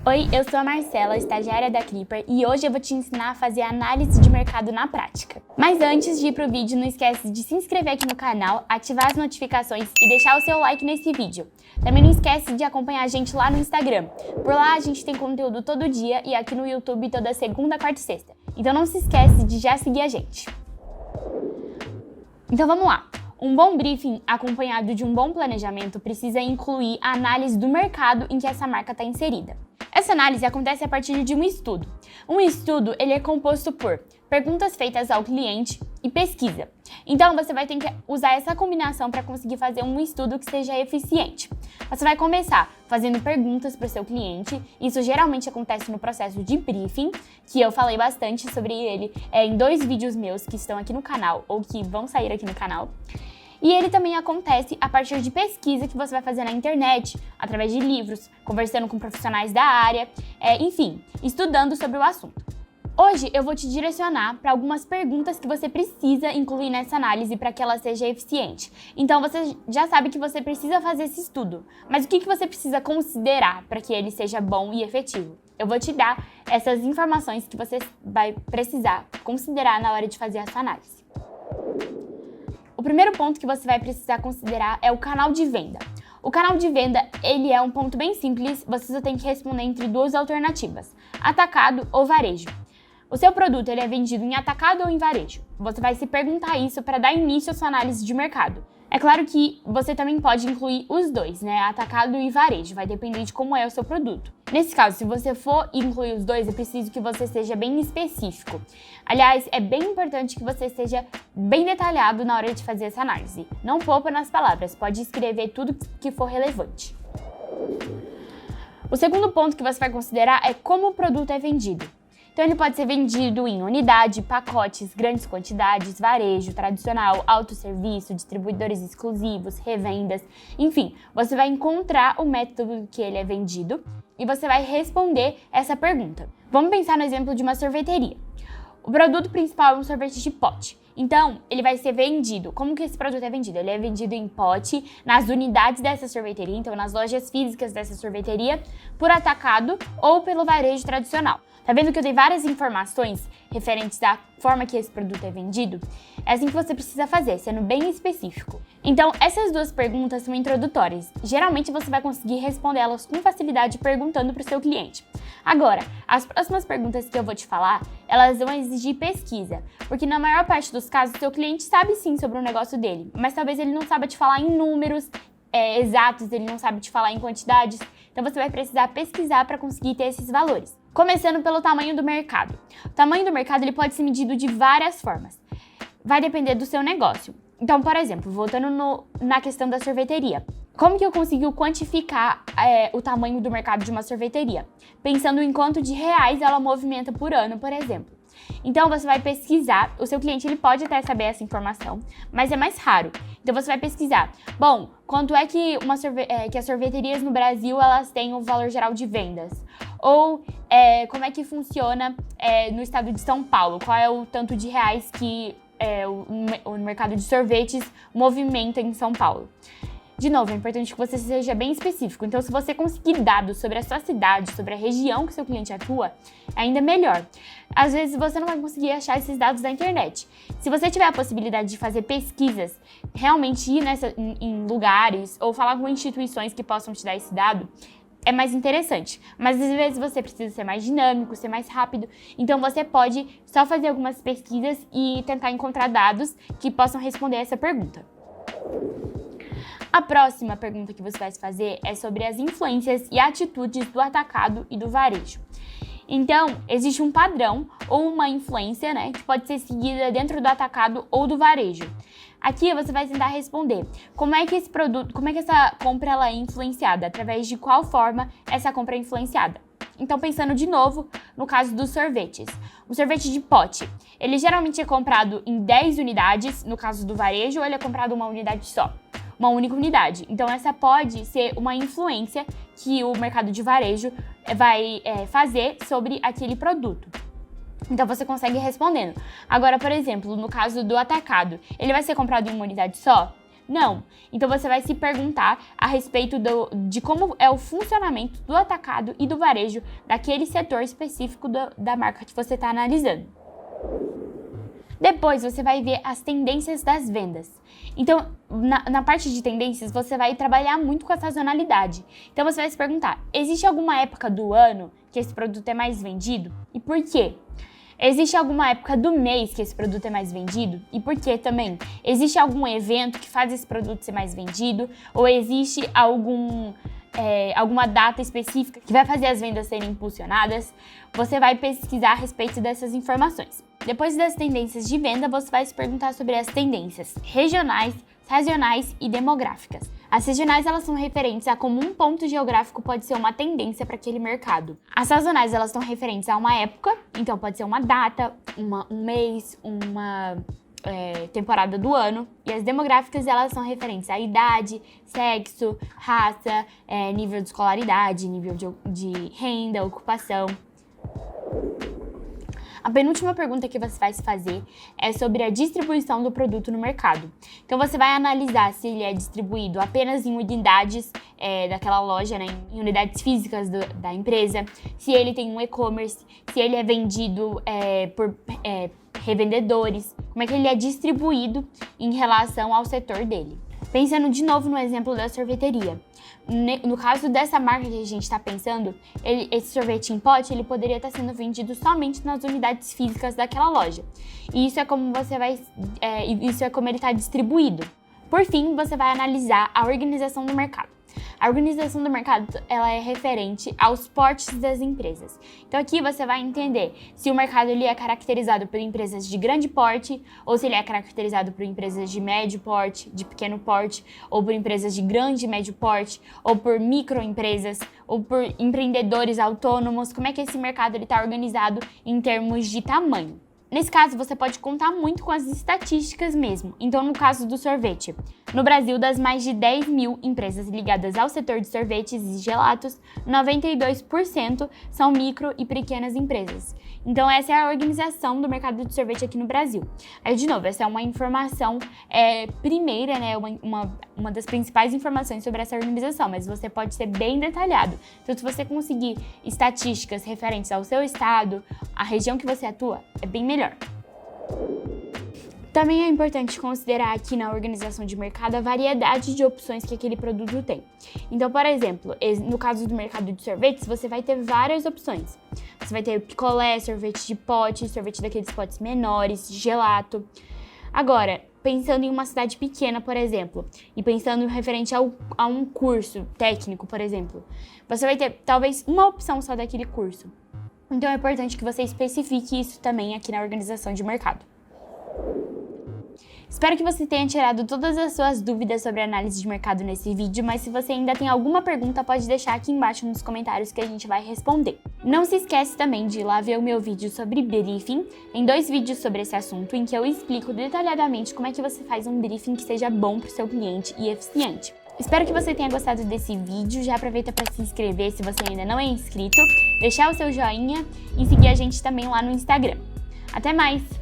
Oi, eu sou a Marcela, estagiária da Clipper, e hoje eu vou te ensinar a fazer análise de mercado na prática. Mas antes de ir pro vídeo, não esquece de se inscrever aqui no canal, ativar as notificações e deixar o seu like nesse vídeo. Também não esquece de acompanhar a gente lá no Instagram. Por lá a gente tem conteúdo todo dia e aqui no YouTube toda segunda, quarta e sexta. Então não se esquece de já seguir a gente. Então vamos lá. Um bom briefing acompanhado de um bom planejamento precisa incluir a análise do mercado em que essa marca está inserida. Essa análise acontece a partir de um estudo. Um estudo ele é composto por perguntas feitas ao cliente e pesquisa. Então você vai ter que usar essa combinação para conseguir fazer um estudo que seja eficiente. Você vai começar fazendo perguntas para o seu cliente. Isso geralmente acontece no processo de briefing, que eu falei bastante sobre ele em 2 vídeos meus que estão aqui no canal ou que vão sair aqui no canal. E ele também acontece a partir de pesquisa que você vai fazer na internet, através de livros, conversando com profissionais da área, enfim, estudando sobre o assunto. Hoje eu vou te direcionar para algumas perguntas que você precisa incluir nessa análise para que ela seja eficiente. Então você já sabe que você precisa fazer esse estudo, mas o que você precisa considerar para que ele seja bom e efetivo? Eu vou te dar essas informações que você vai precisar considerar na hora de fazer essa análise. O primeiro ponto que você vai precisar considerar é o canal de venda. O canal de venda, ele é um ponto bem simples, você só tem que responder entre 2 alternativas, atacado ou varejo. O seu produto ele é vendido em atacado ou em varejo? Você vai se perguntar isso para dar início à sua análise de mercado. É claro que você também pode incluir os dois, né? Atacado e varejo, vai depender de como é o seu produto. Nesse caso, se você for incluir os dois, é preciso que você seja bem específico. Aliás, é bem importante que você seja bem detalhado na hora de fazer essa análise. Não poupa nas palavras, pode escrever tudo que for relevante. O segundo ponto que você vai considerar é como o produto é vendido. Então ele pode ser vendido em unidade, pacotes, grandes quantidades, varejo, tradicional, autosserviço, distribuidores exclusivos, revendas, enfim, você vai encontrar o método que ele é vendido e você vai responder essa pergunta. Vamos pensar no exemplo de uma sorveteria. O produto principal é um sorvete de pote. Então, ele vai ser vendido. Como que esse produto é vendido? Ele é vendido em pote, nas unidades dessa sorveteria, então nas lojas físicas dessa sorveteria, por atacado ou pelo varejo tradicional. Tá vendo que eu dei várias informações referentes à forma que esse produto é vendido? É assim que você precisa fazer, sendo bem específico. Então, essas 2 perguntas são introdutórias. Geralmente você vai conseguir respondê-las com facilidade perguntando para o seu cliente. Agora, as próximas perguntas que eu vou te falar, elas vão exigir pesquisa, porque na maior parte dos casos, o seu cliente sabe sim sobre o negócio dele, mas talvez ele não saiba te falar em números exatos, ele não sabe te falar em quantidades, então você vai precisar pesquisar para conseguir ter esses valores. Começando pelo tamanho do mercado. O tamanho do mercado ele pode ser medido de várias formas. Vai depender do seu negócio. Então, por exemplo, voltando na questão da sorveteria. Como que eu consigo quantificar o tamanho do mercado de uma sorveteria? Pensando em quanto de reais ela movimenta por ano, por exemplo. Então, você vai pesquisar, o seu cliente ele pode até saber essa informação, mas é mais raro. Então, você vai pesquisar, bom, quanto é que, que as sorveterias no Brasil elas têm o valor geral de vendas? Ou como é que funciona no estado de São Paulo? Qual é o tanto de reais que o mercado de sorvetes movimenta em São Paulo? De novo, é importante que você seja bem específico. Então, se você conseguir dados sobre a sua cidade, sobre a região que seu cliente atua, é ainda melhor. Às vezes, você não vai conseguir achar esses dados na internet. Se você tiver a possibilidade de fazer pesquisas, realmente ir em lugares ou falar com instituições que possam te dar esse dado, é mais interessante. Mas às vezes você precisa ser mais dinâmico, ser mais rápido. Então você pode só fazer algumas pesquisas e tentar encontrar dados que possam responder essa pergunta. A próxima pergunta que você vai fazer é sobre as influências e atitudes do atacado e do varejo. Então, existe um padrão ou uma influência, né, que pode ser seguida dentro do atacado ou do varejo. Aqui você vai tentar responder como é que essa compra ela é influenciada, através de qual forma essa compra é influenciada. Então, pensando de novo no caso dos sorvetes. O sorvete de pote, ele geralmente é comprado em 10 unidades, no caso do varejo, ou ele é comprado uma unidade só? Uma única unidade. Então, essa pode ser uma influência que o mercado de varejo vai fazer sobre aquele produto. Então, você consegue ir respondendo. Agora, por exemplo, no caso do atacado, ele vai ser comprado em uma unidade só? Não. Então você vai se perguntar a respeito de como é o funcionamento do atacado e do varejo daquele setor específico da marca que você está analisando. Depois você vai ver as tendências das vendas. Então, na parte de tendências, você vai trabalhar muito com a sazonalidade. Então você vai se perguntar, existe alguma época do ano que esse produto é mais vendido? E por quê? Existe alguma época do mês que esse produto é mais vendido? E por quê também? Existe algum evento que faz esse produto ser mais vendido? Ou existe alguma data específica que vai fazer as vendas serem impulsionadas? Você vai pesquisar a respeito dessas informações. Depois das tendências de venda, você vai se perguntar sobre as tendências regionais, sazonais e demográficas. As regionais, elas são referentes a como um ponto geográfico pode ser uma tendência para aquele mercado. As sazonais, elas estão referentes a uma época, então pode ser uma data, um mês, uma temporada do ano. E as demográficas, elas são referentes à idade, sexo, raça, nível de escolaridade, nível de renda, ocupação. A penúltima pergunta que você vai se fazer é sobre a distribuição do produto no mercado. Então você vai analisar se ele é distribuído apenas em unidades daquela loja, né, em unidades físicas da empresa, se ele tem um e-commerce, se ele é vendido por revendedores, como é que ele é distribuído em relação ao setor dele. Pensando de novo no exemplo da sorveteria. No caso dessa marca que a gente está pensando, esse sorvete em pote, ele poderia estar sendo vendido somente nas unidades físicas daquela loja. E isso é como ele está distribuído. Por fim, você vai analisar a organização do mercado. A organização do mercado, ela é referente aos portes das empresas. Então aqui você vai entender se o mercado ele é caracterizado por empresas de grande porte, ou se ele é caracterizado por empresas de médio porte, de pequeno porte, ou por empresas de grande e médio porte, ou por microempresas, ou por empreendedores autônomos. Como é que esse mercado está organizado em termos de tamanho? Nesse caso, você pode contar muito com as estatísticas mesmo. Então, no caso do sorvete, no Brasil, das mais de 10 mil empresas ligadas ao setor de sorvetes e gelatos, 92% são micro e pequenas empresas. Então, essa é a organização do mercado de sorvete aqui no Brasil. Aí, de novo, essa é uma informação primeira, né? Uma das principais informações sobre essa organização, mas você pode ser bem detalhado. Então, se você conseguir estatísticas referentes ao seu estado, a região que você atua, é bem melhor. Também é importante considerar aqui na organização de mercado a variedade de opções que aquele produto tem. Então, por exemplo, no caso do mercado de sorvetes, você vai ter várias opções. Você vai ter picolé, sorvete de pote, sorvete daqueles potes menores, gelato. Agora, pensando em uma cidade pequena, por exemplo, e pensando referente a um curso técnico, por exemplo, você vai ter talvez uma opção só daquele curso. Então é importante que você especifique isso também aqui na organização de mercado. Espero que você tenha tirado todas as suas dúvidas sobre a análise de mercado nesse vídeo, mas se você ainda tem alguma pergunta, pode deixar aqui embaixo nos comentários que a gente vai responder. Não se esquece também de ir lá ver o meu vídeo sobre briefing. Tem 2 vídeos sobre esse assunto em que eu explico detalhadamente como é que você faz um briefing que seja bom para o seu cliente e eficiente. Espero que você tenha gostado desse vídeo, já aproveita para se inscrever se você ainda não é inscrito, deixar o seu joinha e seguir a gente também lá no Instagram. Até mais!